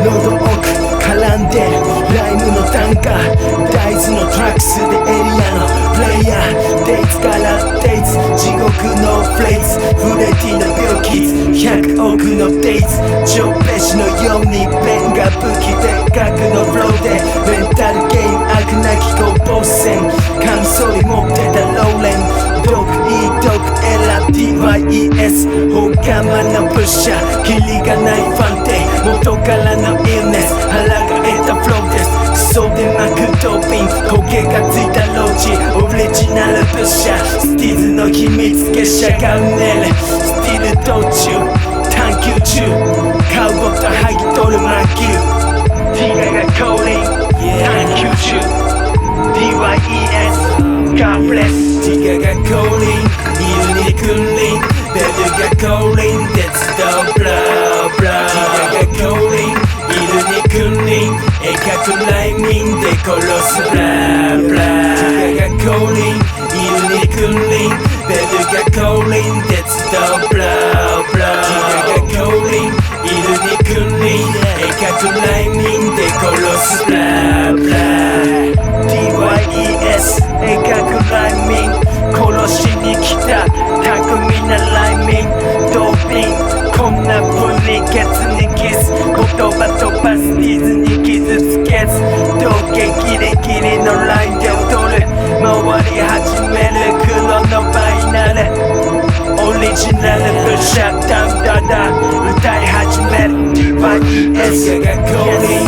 喉奥絡んでライムの単価大豆のトラックスでエリアのプレイヤーデイツからデイツ地獄のフレーズフレディの病気100億のデイツジョーペシのようにペンが武器で核のフローでメンタルゲーム悪なき攻防戦カミソリ持ってたローレン毒いい毒エラ DYES 放課間のプッシャーキリがないファンテ元からのイルネス腹が得たフローですクソで巻くドーピング焦げがついたローチオリジナルプッシャースティーズの秘密結社がうねるスティール道中探求中カウボと剥ぎ取る魔球ティガが降臨探求中 DYES God bless ティガが降臨イルに君臨ベルが降臨鉄道ブラーブラーティガが降臨イルに君臨鋭角ライミンで殺すブラーブラーティガが降臨イルに君臨ベルが降臨鉄道ブラーブラーティガが降臨イルに君臨鋭角ライミンで殺すブラーブラー DYES 鋭角ライミン殺しに来た巧みなライミンドーピンこんな風にケツにキス言葉飛ばすディズに傷つけず道化ギリギリのラインで踊る回り始める黒のバイナルオリジナルプッシャーダウンダダ歌い始める DYES が降臨